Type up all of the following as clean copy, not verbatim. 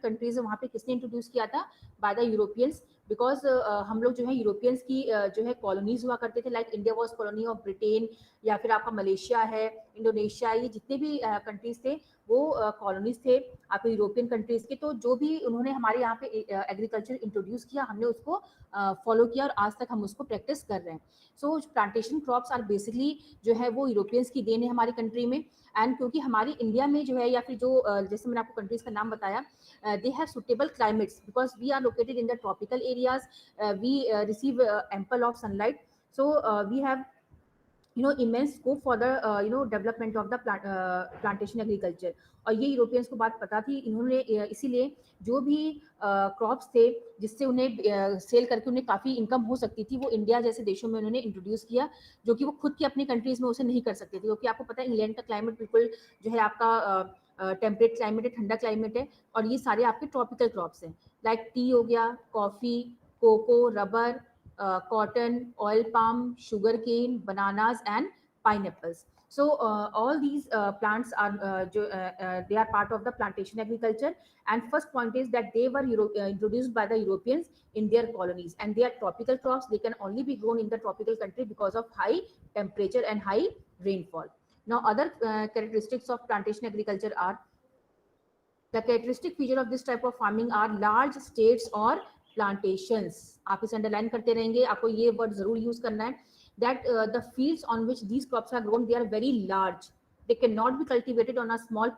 Countries है वहाँ पे किसने इंट्रोड्यूस किया था? बाय द यूरोपियंस, बिकॉज हम लोग जो है यूरोपियंस की जो है कॉलोनीज हुआ करते थे, like India was colony of Britain, या फिर आपका मलेशिया है, इंडोनेशिया, ये जितने भी कंट्रीज थे वो कॉलोनीज थे आपके यूरोपियन कंट्रीज के। तो जो भी उन्होंने हमारे यहाँ पे एग्रीकल्चर इंट्रोड्यूस किया, हमने उसको फॉलो किया और आज तक हम उसको प्रैक्टिस कर रहे हैं। सो प्लांटेशन क्रॉप्स आर बेसिकली जो है वो यूरोपियंस की देन है हमारी कंट्री में। एंड क्योंकि हमारी इंडिया में जो है, या फिर जो जैसे मैंने आपको कंट्रीज का नाम बताया, they have suitable climates because we are located in the tropical areas, we receive ample of sunlight, so we have immense scope for the development of the plantation agriculture। और ये यूरोपियंस को बात पता थी, इन्होंने इसीलिए जो भी क्रॉप्स थे जिससे उन्हें सेल करके उन्हें काफ़ी इनकम हो सकती थी, वो इंडिया जैसे देशों में उन्होंने इंट्रोड्यूस किया, जो कि वो खुद की अपनी कंट्रीज में उसे नहीं कर सकते थे। क्योंकि आपको पता है इंग्लैंड का क्लाइमेट बिल्कुल जो है आपका टेम्परेट क्लाइमेट है, ठंडा क्लाइमेट है, और ये सारे आपके ट्रॉपिकल क्रॉप्स हैं, लाइक टी हो गया, coffee, cocoa, rubber, cotton, oil palm, sugar cane, bananas, and pineapples. So all these plants are they are part of the plantation agriculture. And first point is that they were introduced by the Europeans in their colonies, and they are tropical crops. They can only be grown in the tropical country because of high temperature and high rainfall. Now, other characteristics of plantation agriculture are, the characteristic feature of this type of farming are large estates or plantations। आप इसे underline करते रहेंगे, आपको ये word जरूर use करना है, that the fields on which these crops are grown, they are very large, they cannot be cultivated on a small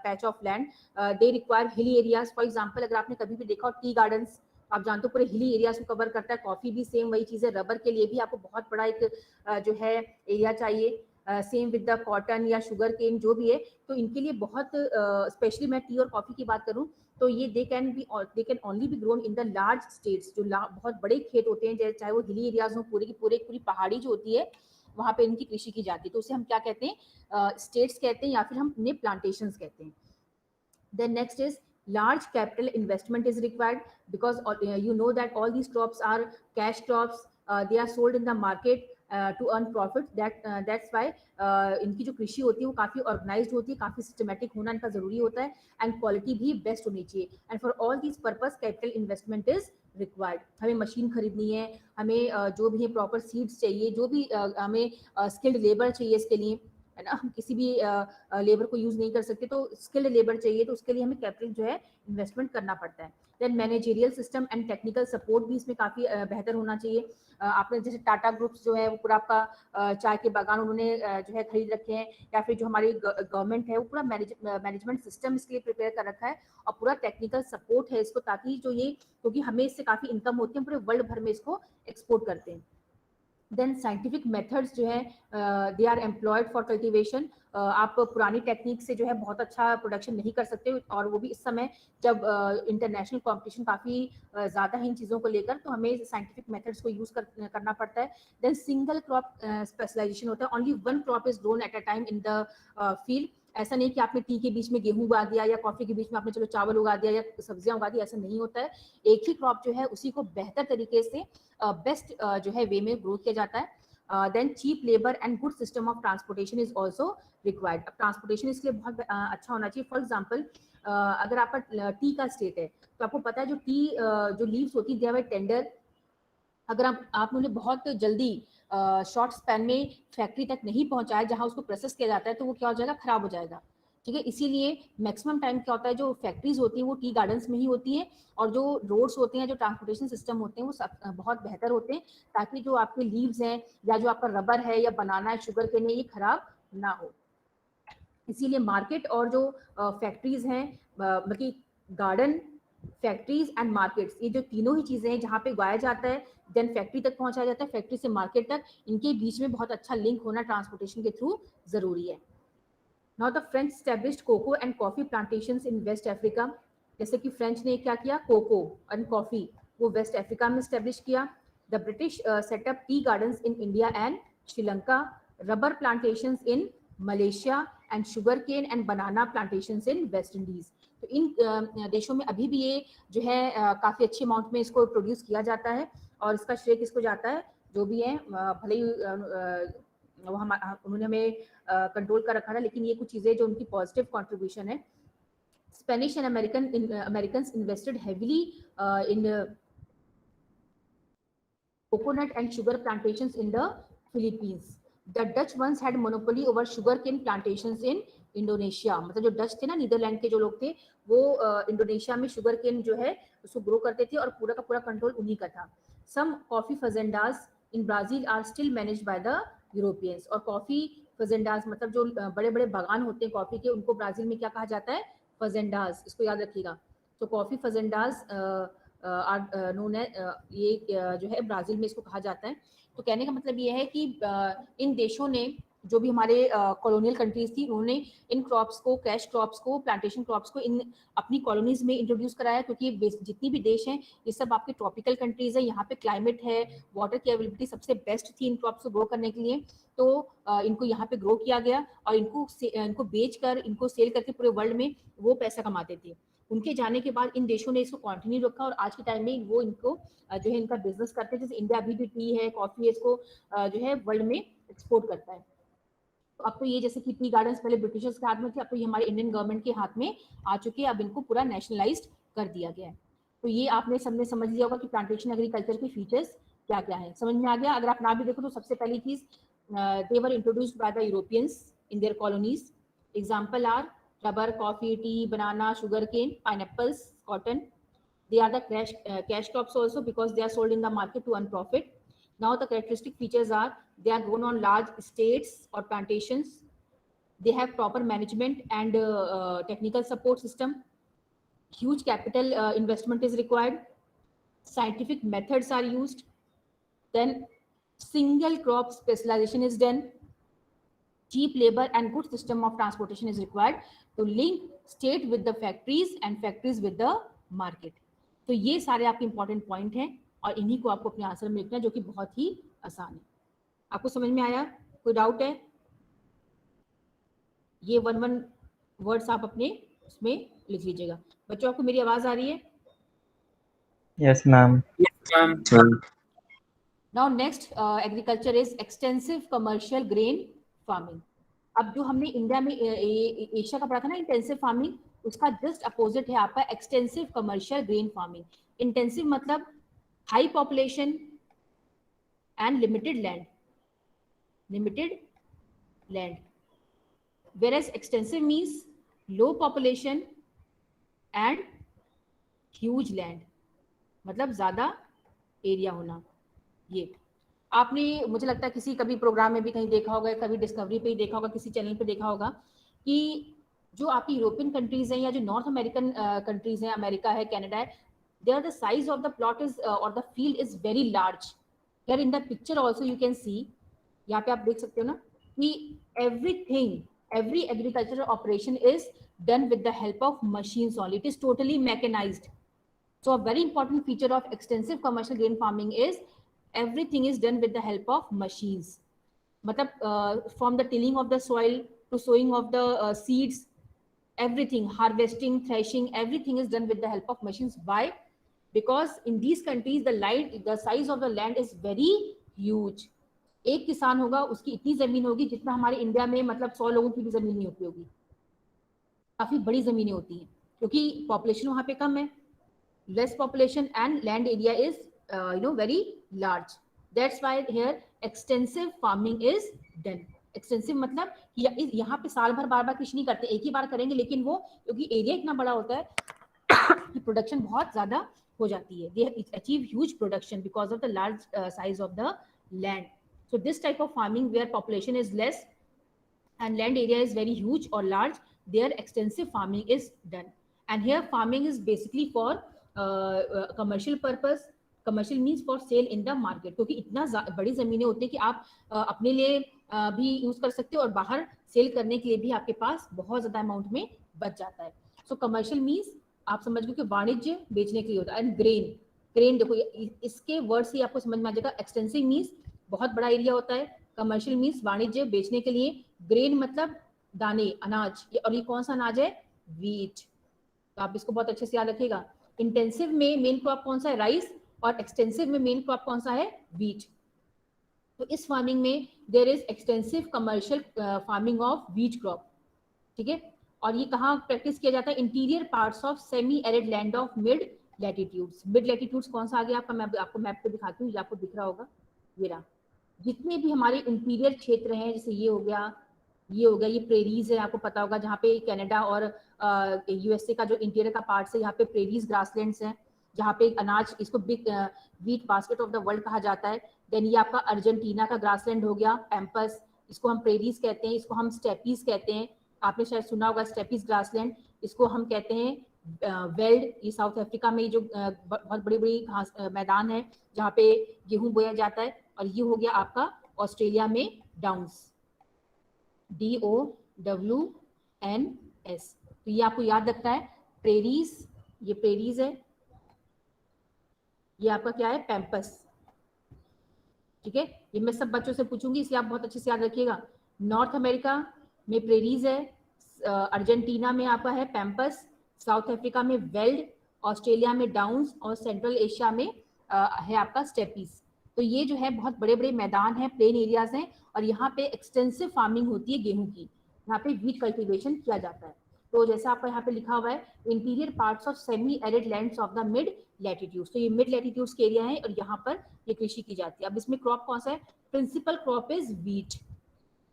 patch of land, they require hilly areas। for example, अगर आपने कभी भी देखा हो tea gardens, आप जानते हो पूरे हिली एरियाज को कवर करता है। कॉफी भी सेम वही चीज है, रबर के लिए भी आपको बहुत बड़ा एक जो है एरिया चाहिए, सेम विद द कॉटन या शुगर केन जो भी है। तो इनके लिए बहुत स्पेशली मैं टी और कॉफी की बात करूं तो ये they can only B grown in the large states, जो बहुत बड़े खेत होते हैं, चाहे वो हिली एरियाज हो, पूरी पहाड़ी जो होती है वहां पे इनकी कृषि की जाती है। तो उसे हम क्या कहते हैं? स्टेट्स कहते हैं, या फिर हम इन्हें प्लांटेशंस कहते हैं। Then next is large capital investment is required because you know that all these crops are cash crops, they are sold in the market to earn profit, that's why इनकी जो कृषि होती है वो काफ़ी ऑर्गेनाइज्ड होती है, काफ़ी सिस्टमेटिक होना इनका ज़रूरी होता है, एंड क्वालिटी भी बेस्ट होनी चाहिए। And for all this purpose capital investment is required. हमें मशीन खरीदनी है, हमें जो भी है प्रॉपर सीड्स चाहिए, जो भी हमें स्किल्ड लेबर चाहिए इसके लिए, है ना। हम किसी भी लेबर को यूज नहीं कर सकते, तो स्किल्ड लेबर चाहिए, तो उसके लिए हमें कैपिटल जो है इन्वेस्टमेंट करना पड़ता है। Then managerial system and technical support भी इसमें काफ़ी बेहतर होना चाहिए। आपने जैसे टाटा ग्रुप्स जो है वो पूरा आपका चाय के बागान उन्होंने जो है खरीद रखे हैं, या फिर जो हमारी गवर्नमेंट है वो पूरा मैनेजमेंट सिस्टम इसके लिए प्रिपेयर कर रखा है, और पूरा टेक्निकल सपोर्ट है इसको, ताकि जो ये, क्योंकि हमें इससे काफ़ी इनकम होती है, पूरे वर्ल्ड भर में इसको एक्सपोर्ट करते हैं। देन साइंटिफिक मेथड्स जो है they are employed for cultivation. आप पुरानी टेक्निक से जो है बहुत अच्छा प्रोडक्शन नहीं कर सकते, और वो भी इस समय जब इंटरनेशनल कंपटीशन काफ़ी ज़्यादा है इन चीज़ों को लेकर, तो हमें साइंटिफिक मेथड्स को यूज़ करना पड़ता है। देन सिंगल क्रॉप स्पेशलाइजेशन होता है, only one crop is grown at a time in the field. ऐसा नहीं कि आपने टी के बीच में गेहूं उगा दिया, या कॉफी के बीच में आपने चलो चावल उगा दिया या सब्जियां उगा दी, ऐसा नहीं होता है। एक ही क्रॉप जो है उसी को बेहतर तरीके से बेस्ट जो है वे में ग्रो किया जाता है। Then cheap labour and good system of transportation is also required. अब ट्रांसपोर्टेशन इसलिए बहुत अच्छा होना चाहिए। फॉर एग्जाम्पल, अगर आपका टी का स्टेट है, तो आपको पता है जो टी जो लीव्स होती है दे आर टेंडर। अगर आपने उन्हें बहुत जल्दी शॉर्ट स्पैन में फैक्ट्री तक नहीं पहुंचाया जहां उसको प्रोसेस किया जाता है, तो वो क्या हो जाएगा, खराब हो जाएगा। ठीक है, इसीलिए मैक्सिमम टाइम क्या होता है, जो फैक्ट्रीज होती हैं वो टी गार्डन्स में ही होती हैं, और जो रोड्स होते हैं, जो ट्रांसपोर्टेशन सिस्टम होते हैं वो बहुत बेहतर होते हैं, ताकि जो आपके लीव्स हैं या जो आपका रबर है या बनाना है, शुगर केन है, ये खराब ना हो। इसीलिए मार्केट और जो फैक्ट्रीज हैं, बल्कि गार्डन, फैक्ट्रीज एंड मार्केट्स, ये जो तीनों ही चीजें हैं जहाँ पे उगाया जाता है, देन फैक्ट्री तक पहुंचाया जाता है, फैक्ट्री से मार्केट तक, इनके बीच में बहुत अच्छा लिंक होना ट्रांसपोर्टेशन के थ्रू जरूरी है। Now the French established cocoa and coffee plantations in West Africa. जैसे कि फ्रेंच ने क्या किया, कोको एंड कॉफी वो वेस्ट अफ्रीका में एस्टैब्लिश किया। The British setup tea gardens in India and Sri Lanka, rubber plantations in Malaysia, and sugar cane and banana plantations in West Indies. तो इन देशों में अभी भी ये जो है काफ़ी अच्छे अमाउंट में इसको प्रोड्यूस किया जाता है, और इसका श्रेय किसको जाता है, जो भी है भले ही वो उन्होंने हमें कंट्रोल कर रखा था, लेकिन ये कुछ चीज़ें जो उनकी पॉजिटिव कंट्रीब्यूशन है, Spanish and Americans invested heavily in coconut and sugar plantations in the Philippines. The Dutch once had monopoly over sugarcane plantations in Indonesia. मतलब जो डच थे ना, नीदरलैंड के जो लोग थे, वो इंडोनेशिया में शुगर केन जो है उसको ग्रो करते थे और पूरा का पूरा कंट्रोल उन्हीं का था. Some coffee fazendas in Brazil are still managed by the Europeans. और कॉफी फजेंडास मतलब जो बड़े बड़े बागान होते हैं कॉफी के, उनको ब्राजील में क्या कहा जाता है? फजेंडास. इसको याद रखिएगा. तो कॉफी फजेंडास नोन है, ये जो है ब्राजील में इसको कहा जाता है. तो कहने का मतलब ये है कि इन देशों ने, जो भी हमारे कॉलोनियल कंट्रीज थी, उन्होंने इन क्रॉप्स को, कैश क्रॉप्स को, प्लांटेशन क्रॉप्स को इन अपनी कॉलोनीज में इंट्रोड्यूस कराया, क्योंकि जितनी भी देश हैं ये सब आपके ट्रॉपिकल कंट्रीज है. यहाँ पे क्लाइमेट है, वाटर की अवेलेबिलिटी सबसे बेस्ट थी इन क्रॉप्स को ग्रो करने के लिए. तो इनको यहाँ पे ग्रो किया गया और इनको बेच कर, इनको सेल करके पूरे वर्ल्ड में वो पैसा कमाते थे. उनके जाने के बाद इन देशों ने इसको कंटिन्यू रखा और आज के टाइम में वो इनको जो है इनका बिजनेस करते हैं. जैसे इंडिया अभी भी टी है, कॉफी है, इसको जो है वर्ल्ड में एक्सपोर्ट करता है. तो अब तो ये जैसे कि टी गार्डन्स पहले ब्रिटिशर्स के हाथ में थे, अब तो ये हमारे इंडियन गवर्नमेंट के हाथ में आ चुके हैं. अब इनको पूरा नेशनलाइज्ड कर दिया गया है. तो ये आपने सबने समझ लिया होगा कि प्लांटेशन एग्रीकल्चर के फीचर्स क्या क्या है. समझ में आ गया? अगर आप ना भी देखो तो सबसे पहली चीज, they were introduced by the Europeans in their colonies. Example are rubber, coffee, tea, banana, sugarcane, pineapples, cotton. They are the cash crops also because they are sold in the market to earn profit. Now the characteristic features are they are grown on large estates or plantations. They have proper management and technical support system. Huge capital investment is required. Scientific methods are used. Then single crop specialization is done. Cheap labor and good system of transportation is required to link state with the factories and factories with the market. तो ये सारे आपके important point हैं और इन्हीं को आपको अपने आंसर में लिखना है, जो कि बहुत ही आसान है. आपको समझ में आया? कोई डाउट है? ये 1 वर्ड्स आप अपने उसमें लिख लीजिएगा. बच्चों, आपको मेरी आवाज आ रही है? Yes ma'am. Now next, agriculture is extensive commercial grain farming. अब जो हमने इंडिया में एशिया का पढ़ा था ना इंटेंसिव फार्मिंग, उसका जस्ट अपोजिट है आपका extensive commercial grain farming. Intensive मतलब high population and limited land, whereas extensive means low population and huge land, मतलब ज्यादा एरिया होना. ये आपने, मुझे लगता है किसी कभी प्रोग्राम में भी कहीं देखा होगा, कभी डिस्कवरी पे ही देखा होगा, किसी चैनल पे देखा होगा कि जो आपकी यूरोपियन कंट्रीज हैं या जो नॉर्थ अमेरिकन कंट्रीज हैं, अमेरिका है, कनाडा है, there the size of the plot is और the field is very large. Here in the picture also you can see, यहाँ पे आप देख सकते हो ना कि every agricultural operation is done with the help of machines only. It is totally mechanized. So a very important feature of extensive commercial grain farming is everything is done with the help of machines. मतलब from the tilling of the soil to sowing of the seeds, everything, harvesting, threshing, everything is done with the help of machines. Why? Because in these countries the size of the land is very huge. एक किसान होगा, उसकी इतनी जमीन होगी जितना हमारे India में मतलब 100 लोगों की भी जमीन नहीं होती. काफी बड़ी जमीनें होती हैं क्योंकि पॉपुलेशन वहां पे कम है. Less population and land area is very large. That's why here extensive farming is done. Extensive मतलब यहाँ पे साल भर बार बार कृषि नहीं करते, एक ही बार करेंगे, लेकिन वो क्योंकि एरिया इतना बड़ा होता है कि प्रोडक्शन बहुत ज्यादा हो जाती है. They achieve huge production because of the large size of the land. So this type of farming where population is less and land area is very huge or large, there extensive farming is done. And here farming is basically for commercial purpose. Commercial means for sale in the market. क्योंकि इतना बड़ी जमीनें होती है कि आप अपने लिए भी यूज कर सकते हो और बाहर सेल करने के लिए भी आपके पास बहुत ज्यादा अमाउंट में बच जाता है. सो कमर्शियल मीन्स आप समझ लो कि वाणिज्य बेचने के लिए होता है. एंड ग्रेन देखो इसके वर्ड से आपको समझ में आ जाएगा. एक्सटेंसिव मीन्स बहुत बड़ा एरिया होता है, कमर्शियल मीन्स वाणिज्य बेचने के लिए, ग्रेन मतलब दाने, अनाज. और ये कौन सा अनाज है? व्हीट. तो आप इसको बहुत अच्छे से याद रखिएगा. इंटेंसिव में मेन क्रॉप कौन सा है? राइस. और एक्सटेंसिव में मेन क्रॉप कौन सा है? व्हीट. तो इस फार्मिंग में there is extensive commercial farming of wheat crop. ठीक है. और ये कहाँ प्रैक्टिस किया जाता है? Interior parts of semi arid land of mid latitudes. Mid latitudes कौन सा आ गया आपका? मैं आपको मैप पे दिखाती हूँ, ये आपको दिख रहा होगा, ये रहा। जितने भी हमारे इंटीरियर क्षेत्र हैं, जैसे ये हो गया, ये हो गया, ये प्रेरीज है, आपको पता होगा, जहाँ पे कनाडा और यूएसए का जो इंटीरियर का पार्ट है, यहाँ पे प्रेरीज ग्रासलैंड्स हैं, जहाँ पे अनाज, इसको big wheat basket of the world कहा जाता है। देन ये आपका अर्जेंटीना का ग्रासलैंड हो गया, पैम्पस, इसको हम प्रेरीज कहते हैं, इसको हम स्टेपीज कहते हैं, आपने शायद सुना होगा स्टेपीज ग्रासलैंड। इसको हम कहते हैं वेल्ड, ये साउथ अफ्रीका में जो बहुत बड़ी बड़ी घास मैदान है जहाँ पे गेहूं बोया जाता है। और ये हो गया आपका ऑस्ट्रेलिया में डाउन्स, DOWNS। तो ये आपको याद रखना है, प्रेरीज, ये प्रेरीज है, ये आपका क्या है? पैम्पस। ठीक है, ये मैं सब बच्चों से पूछूंगी, इसलिए आप बहुत अच्छे से याद रखिएगा। नॉर्थ अमेरिका में प्रेरीज है, अर्जेंटीना में आपका है पैम्पस, साउथ अफ्रीका में वेल्ड, ऑस्ट्रेलिया में डाउन्स, और सेंट्रल एशिया में है आपका स्टेपीज। तो ये जो है बहुत बड़े बड़े मैदान हैं, प्लेन एरियाज हैं, और यहाँ पे एक्सटेंसिव फार्मिंग होती है गेहूं की, यहाँ पे व्हीट कल्टीवेशन किया जाता है। तो जैसा आपका यहाँ पे लिखा हुआ है, interior parts of semi arid lands of the mid latitudes, तो ये मिड लैटिट्यूड्स के एरिया है और यहाँ पर ये कृषि की जाती है। अब इसमें क्रॉप कौन सा है? Principal crop is wheat.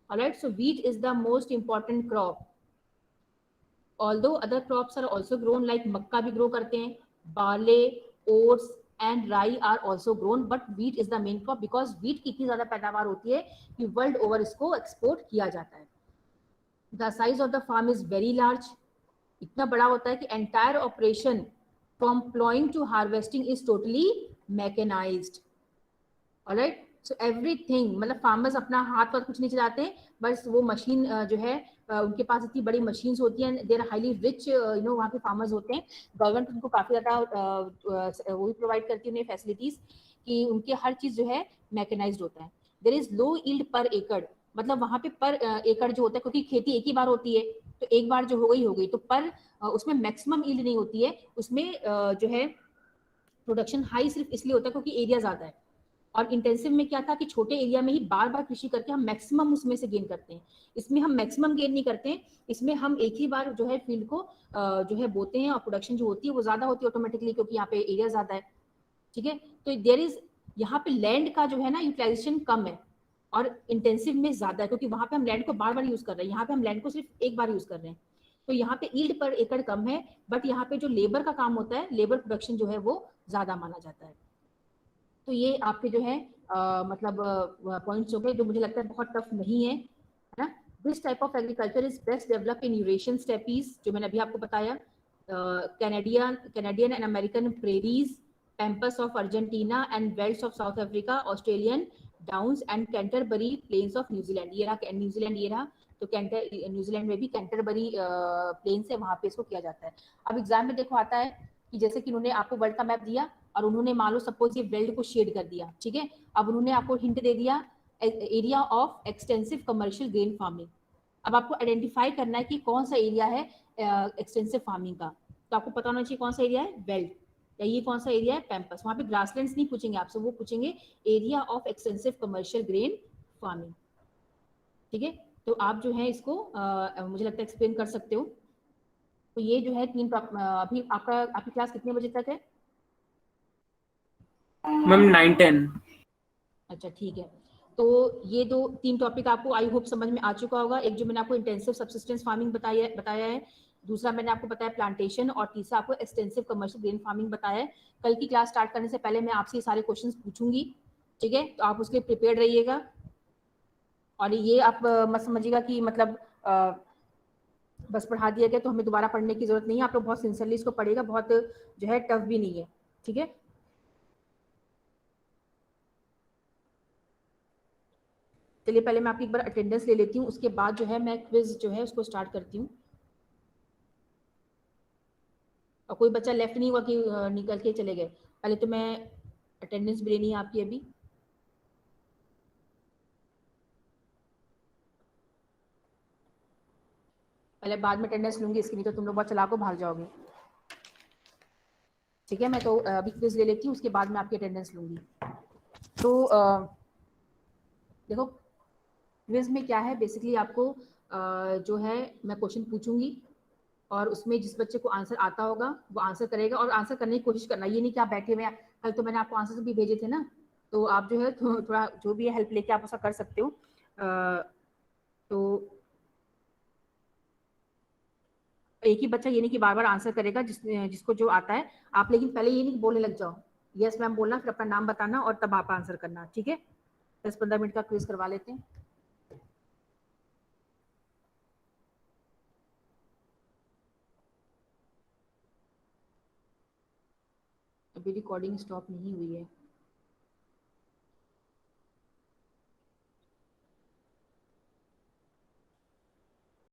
Alright, so wheat is the most important crop, although other crops are also grown, like मक्का भी ग्रो करते हैं, barley, oats and rye are also grown, but wheat is the main crop, because wheat की इतनी ज्यादा पैदावार होती है कि वर्ल्ड ओवर इसको एक्सपोर्ट किया जाता है। The size of the farm is very large, इतना बड़ा होता है कि entire operation from ploughing to harvesting is totally mechanised. Alright, so everything, मतलब फार्मर्स अपना हाथ पर कुछ नहीं चलाते हैं, बस वो मशीन जो है उनके पास इतनी बड़ी मशीन्स होती हैं, देर हाईली रिच वहाँ के फार्मर्स होते हैं। गवर्नमेंट उनको काफ़ी ज़्यादा वो भी प्रोवाइड करती है उन्हें फैसिलिटीज़ कि उनके हर चीज़ जो है मैकेनाइज्ड होता है। देर इज़ लो यील्ड पर एकड़, मतलब वहाँ पे पर एकड़ जो होता है, क्योंकि खेती एक ही बार होती है, तो एक बार जो हो गई, तो पर उसमें मैक्सिमम यील्ड नहीं होती है, उसमें जो है प्रोडक्शन हाई सिर्फ इसलिए होता है क्योंकि एरिया ज़्यादा है। और इंटेंसिव में क्या था कि छोटे एरिया में ही बार बार कृषि करके हम मैक्सिमम उसमें से गेन करते हैं। इसमें हम मैक्सिमम गेन नहीं करते हैं, इसमें हम एक ही बार जो है फील्ड को जो है बोते हैं, और प्रोडक्शन जो होती है वो ज्यादा होती है ऑटोमेटिकली, क्योंकि यहाँ पे एरिया ज्यादा है। ठीक है, तो देयर इज, यहाँ पे लैंड का जो है ना यूटिलाइजेशन कम है, और इंटेंसिव में ज्यादा है, क्योंकि वहां पे हम लैंड को बार बार यूज कर रहे हैं, यहाँ पे हम लैंड को सिर्फ एक बार यूज कर रहे हैं। तो यहाँ पे यील्ड पर एकड़ कम है, बट यहाँ पे जो लेबर का काम होता है, लेबर प्रोडक्शन जो है वो ज्यादा माना जाता है। तो ये आपके जो है मतलब पॉइंट्स हो गए, जो मुझे लगता है बहुत टफ नहीं है ना। This type of agriculture is best develop in Eurasian steppes, जो मैंने अभी आपको बताया, Canadian and American prairies, pampas of Argentina and velds of South Africa, Australian downs and Canterbury plains of New Zealand. ये रहा न्यूजीलैंड, ये रहा, तो न्यूजीलैंड में भी कैंटरबरी प्लेन्स है, वहां पे इसको किया जाता है। अब एग्जाम में देखो आता है कि जैसे कि उन्होंने आपको वर्ल्ड का मैप दिया, और उन्होंने मान लो सपोज ये वेल्ड को शेड कर दिया, ठीक है, अब उन्होंने आपको हिंट दे दिया area of extensive commercial grain farming. अब आपको आइडेंटिफाई करना है कि कौन सा एरिया है एक्सटेंसिव फार्मिंग का, तो आपको पता होना चाहिए कौन सा एरिया है वेल्ड, या ये कौन सा एरिया है पैम्पस। वहां पे ग्रासलैंड्स नहीं पूछेंगे आपसे, वो पूछेंगे area of extensive commercial grain farming. ठीक है, तो आप जो है इसको मुझे लगता है एक्सप्लेन कर सकते हो। तो ये जो है तीन अभी आपकी क्लास कितने बजे तक है? मैम 9-10। अच्छा ठीक है, तो ये दो तीन टॉपिक आपको आई होप समझ में आ चुका होगा। एक जो मैंने आपको इंटेंसिव सब्सिस्टेंस फार्मिंग बताया है, दूसरा मैंने आपको बताया प्लांटेशन, और तीसरा आपको एक्सटेंसिव कमर्शियल ग्रेन फार्मिंग बताया है। कल की क्लास स्टार्ट करने से पहले मैं आपसे ये सारे क्वेश्चंस पूछूंगी, ठीक है, तो आप उसके लिए प्रिपेयर्ड रहिएगा। और ये आप मत समझिएगा कि मतलब बस पढ़ा दिया गया तो हमें दोबारा पढ़ने की जरूरत नहीं है, आप लोग बहुत सिंसियरली इसको पढ़ेगा, बहुत जो है टफ भी नहीं है। ठीक है, चलिए पहले मैं आपकी एक बार अटेंडेंस ले लेती हूँ, उसके बाद जो है मैं क्विज जो है उसको स्टार्ट करती हूँ। और कोई बच्चा लेफ्ट नहीं हुआ कि निकल के चले गए, पहले तो मैं अटेंडेंस भी लेनी है आपकी अभी। पहले बाद में अटेंडेंस लूंगी इसकी, नहीं तो तुम लोग बहुत चलाको भाग जाओगे। ठीक है, मैं तो अभी क्विज ले लेती हूँ, उसके बाद मैं आपकी अटेंडेंस लूंगी। तो देखो क्विज में क्या है, बेसिकली आपको जो है मैं क्वेश्चन पूछूंगी, और उसमें जिस बच्चे को आंसर आता होगा वो आंसर करेगा, और आंसर करने की कोशिश करना, ये नहीं कि आप बैठे हुए हैं। कल तो मैंने आपको आंसर भी भेजे थे ना, तो आप जो है थोड़ा जो भी है हेल्प लेके आप ऐसा कर सकते हो। तो एक ही बच्चा ये नहीं कि बार बार आंसर करेगा जिसको जो आता है आप, लेकिन पहले ये नहीं बोलने लग जाओ, यस मैम बोलना, फिर अपना नाम बताना और तब आप आंसर करना, ठीक है। 10-15 मिनट का क्विज करवा लेते हैं। अभी रिकॉर्डिंग स्टॉप नहीं हुई है।